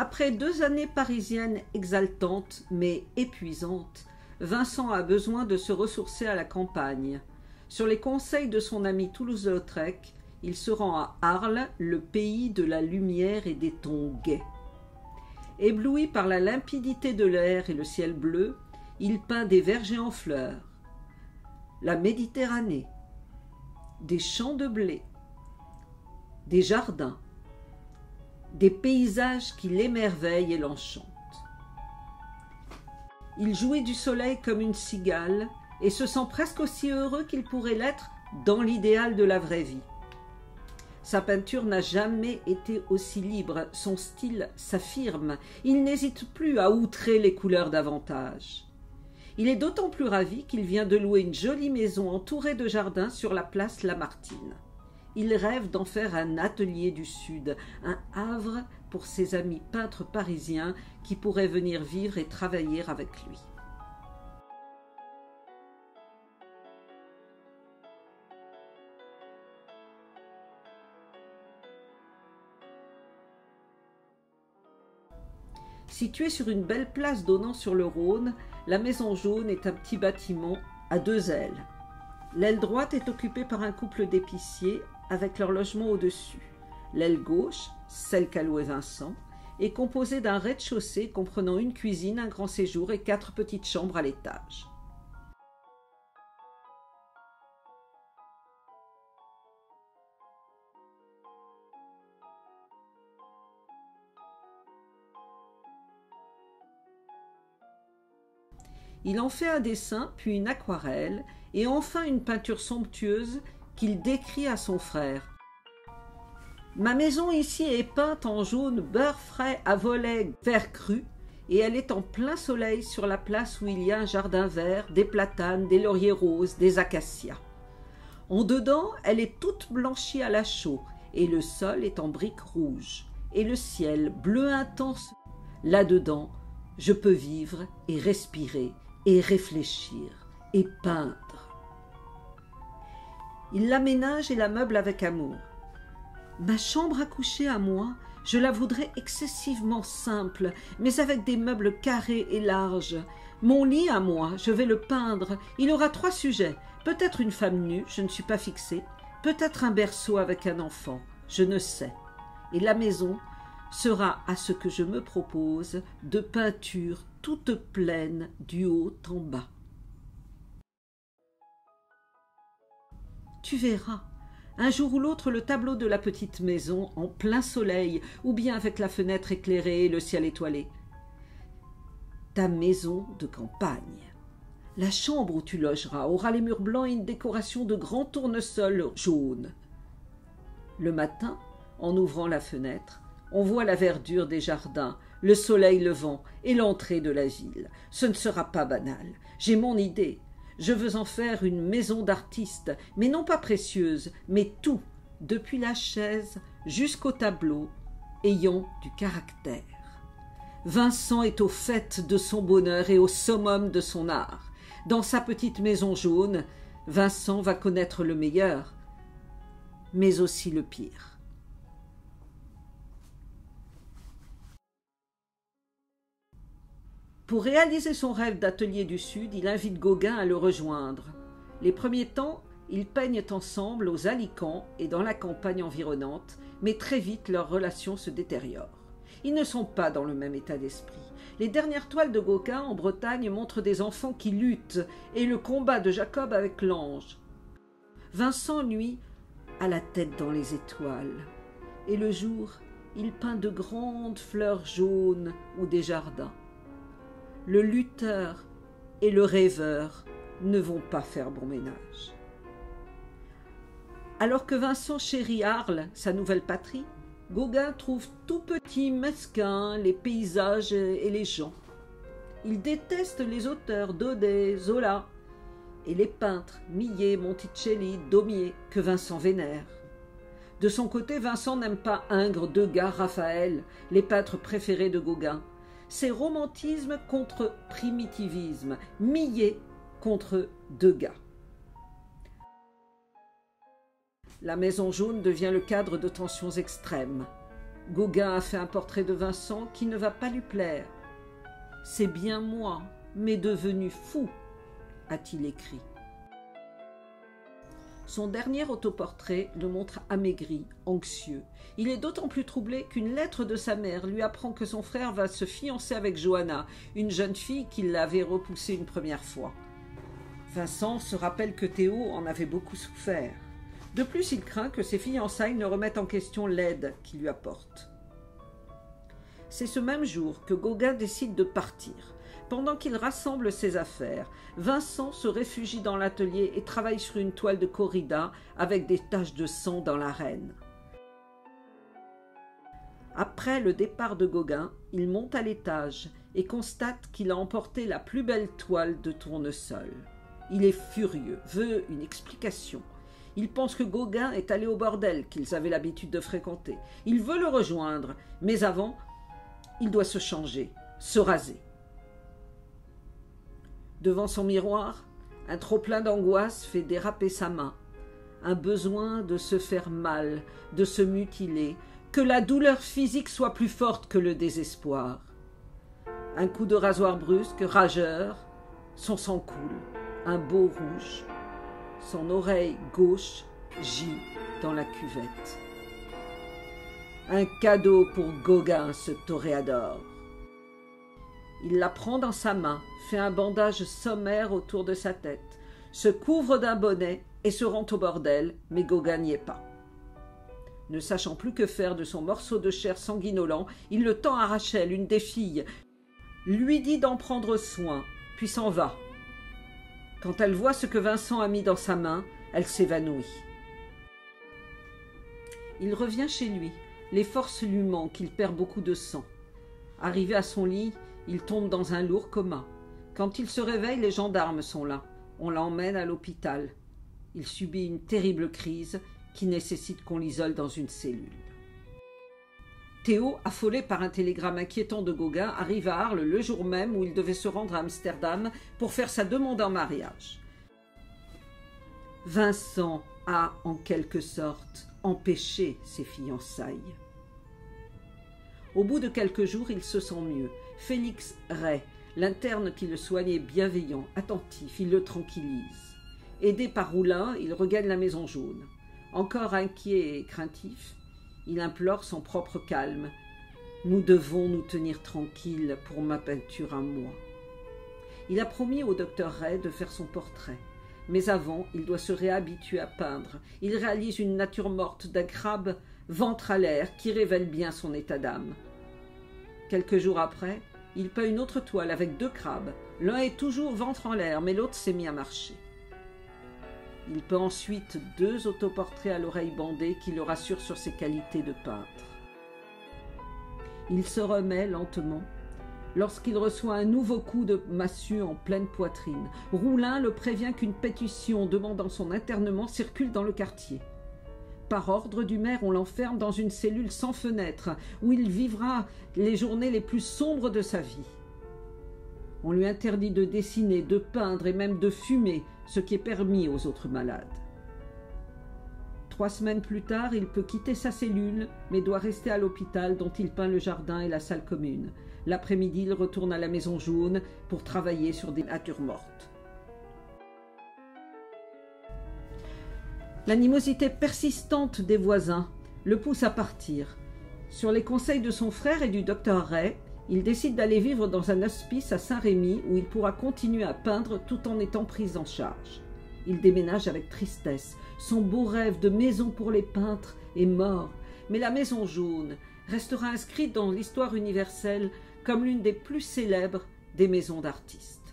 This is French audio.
Après 2 années parisiennes exaltantes mais épuisantes, Vincent a besoin de se ressourcer à la campagne. Sur les conseils de son ami Toulouse-Lautrec, il se rend à Arles, le pays de la lumière et des tons gais. Ébloui par la limpidité de l'air et le ciel bleu, il peint des vergers en fleurs, la Méditerranée, des champs de blé, des jardins, des paysages qui l'émerveillent et l'enchantent. Il jouit du soleil comme une cigale et se sent presque aussi heureux qu'il pourrait l'être dans l'idéal de la vraie vie. Sa peinture n'a jamais été aussi libre, son style s'affirme, il n'hésite plus à outrer les couleurs davantage. Il est d'autant plus ravi qu'il vient de louer une jolie maison entourée de jardins sur la place Lamartine. Il rêve d'en faire un atelier du Sud, un havre pour ses amis peintres parisiens qui pourraient venir vivre et travailler avec lui. Située sur une belle place donnant sur le Rhône, la Maison Jaune est un petit bâtiment à 2 ailes. L'aile droite est occupée par un couple d'épiciers avec leur logement au-dessus. L'aile gauche, celle qu'a louée Vincent, est composée d'un rez-de-chaussée comprenant une cuisine, un grand séjour et 4 petites chambres à l'étage. Il en fait un dessin, puis une aquarelle, et enfin une peinture somptueuse qu'il décrit à son frère. Ma maison ici est peinte en jaune beurre frais à volets vert cru, et elle est en plein soleil sur la place où il y a un jardin vert, des platanes, des lauriers roses, des acacias. En dedans, elle est toute blanchie à la chaux, et le sol est en briques rouges, et le ciel bleu intense. Là-dedans, je peux vivre et respirer, et réfléchir, et peindre. Il l'aménage et la meuble avec amour. Ma chambre à coucher à moi, je la voudrais excessivement simple, mais avec des meubles carrés et larges. Mon lit à moi, je vais le peindre. Il aura 3 sujets. Peut-être une femme nue, je ne suis pas fixée. Peut-être un berceau avec un enfant, je ne sais. Et la maison sera à ce que je me propose de peinture toute pleine du haut en bas. Tu verras, un jour ou l'autre, le tableau de la petite maison en plein soleil, ou bien avec la fenêtre éclairée et le ciel étoilé. Ta maison de campagne. La chambre où tu logeras aura les murs blancs et une décoration de grands tournesols jaunes. Le matin, en ouvrant la fenêtre, on voit la verdure des jardins, le soleil levant et l'entrée de la ville. Ce ne sera pas banal. J'ai mon idée. Je veux en faire une maison d'artiste, mais non pas précieuse, mais tout, depuis la chaise jusqu'au tableau, ayant du caractère. Vincent est au fait de son bonheur et au summum de son art. Dans sa petite maison jaune, Vincent va connaître le meilleur, mais aussi le pire. Pour réaliser son rêve d'atelier du Sud, il invite Gauguin à le rejoindre. Les premiers temps, ils peignent ensemble aux Alicants et dans la campagne environnante, mais très vite leur relation se détériore. Ils ne sont pas dans le même état d'esprit. Les dernières toiles de Gauguin en Bretagne montrent des enfants qui luttent et le combat de Jacob avec l'ange. Vincent, lui, a la tête dans les étoiles. Et le jour, il peint de grandes fleurs jaunes ou des jardins. Le lutteur et le rêveur ne vont pas faire bon ménage. Alors que Vincent chérit Arles, sa nouvelle patrie, Gauguin trouve tout petit, mesquin les paysages et les gens. Il déteste les auteurs Daudet, Zola et les peintres Millet, Monticelli, Daumier que Vincent vénère. De son côté, Vincent n'aime pas Ingres, Degas, Raphaël, les peintres préférés de Gauguin. C'est romantisme contre primitivisme, Millet contre Degas. La Maison Jaune devient le cadre de tensions extrêmes. Gauguin a fait un portrait de Vincent qui ne va pas lui plaire. « C'est bien moi, mais devenu fou », a-t-il écrit. Son dernier autoportrait le montre amaigri, anxieux. Il est d'autant plus troublé qu'une lettre de sa mère lui apprend que son frère va se fiancer avec Johanna, une jeune fille qui l'avait repoussée une première fois. Vincent se rappelle que Théo en avait beaucoup souffert. De plus, il craint que ses fiançailles ne remettent en question l'aide qu'il lui apporte. C'est ce même jour que Gauguin décide de partir. Pendant qu'il rassemble ses affaires, Vincent se réfugie dans l'atelier et travaille sur une toile de corrida avec des taches de sang dans l'arène. Après le départ de Gauguin, il monte à l'étage et constate qu'il a emporté la plus belle toile de tournesol. Il est furieux, veut une explication. Il pense que Gauguin est allé au bordel qu'ils avaient l'habitude de fréquenter. Il veut le rejoindre, mais avant, il doit se changer, se raser. Devant son miroir, un trop-plein d'angoisse fait déraper sa main. Un besoin de se faire mal, de se mutiler, que la douleur physique soit plus forte que le désespoir. Un coup de rasoir brusque, rageur, son sang coule, un beau rouge. Son oreille gauche gît dans la cuvette. Un cadeau pour Gauguin, ce toréador. Il la prend dans sa main, fait un bandage sommaire autour de sa tête, se couvre d'un bonnet et se rend au bordel, mais Gauguin n'y est pas. Ne sachant plus que faire de son morceau de chair sanguinolent, il le tend à Rachel, une des filles, lui dit d'en prendre soin, puis s'en va. Quand elle voit ce que Vincent a mis dans sa main, elle s'évanouit. Il revient chez lui, les forces lui manquent, il perd beaucoup de sang. Arrivé à son lit, il tombe dans un lourd coma. Quand il se réveille, les gendarmes sont là. On l'emmène à l'hôpital. Il subit une terrible crise qui nécessite qu'on l'isole dans une cellule. Théo, affolé par un télégramme inquiétant de Gauguin, arrive à Arles le jour même où il devait se rendre à Amsterdam pour faire sa demande en mariage. Vincent a, en quelque sorte, empêché ses fiançailles. Au bout de quelques jours, il se sent mieux. Félix Ray, l'interne qui le soigne, est bienveillant, attentif, il le tranquillise. Aidé par Roulin, il regagne la Maison Jaune. Encore inquiet et craintif, il implore son propre calme. « Nous devons nous tenir tranquilles pour ma peinture à moi. » Il a promis au docteur Ray de faire son portrait. Mais avant, il doit se réhabituer à peindre. Il réalise une nature morte d'un crabe ventre à l'air qui révèle bien son état d'âme. Quelques jours après, il peint une autre toile avec 2 crabes. L'un est toujours ventre en l'air, mais l'autre s'est mis à marcher. Il peint ensuite 2 autoportraits à l'oreille bandée qui le rassurent sur ses qualités de peintre. Il se remet lentement lorsqu'il reçoit un nouveau coup de massue en pleine poitrine. Roulin le prévient qu'une pétition demandant son internement circule dans le quartier. Par ordre du maire, on l'enferme dans une cellule sans fenêtre où il vivra les journées les plus sombres de sa vie. On lui interdit de dessiner, de peindre et même de fumer, ce qui est permis aux autres malades. 3 semaines plus tard, il peut quitter sa cellule, mais doit rester à l'hôpital dont il peint le jardin et la salle commune. L'après-midi, il retourne à la Maison Jaune pour travailler sur des natures mortes. L'animosité persistante des voisins le pousse à partir. Sur les conseils de son frère et du docteur Ray, il décide d'aller vivre dans un hospice à Saint-Rémy où il pourra continuer à peindre tout en étant pris en charge. Il déménage avec tristesse. Son beau rêve de maison pour les peintres est mort, mais la Maison Jaune restera inscrite dans l'histoire universelle comme l'une des plus célèbres des maisons d'artistes.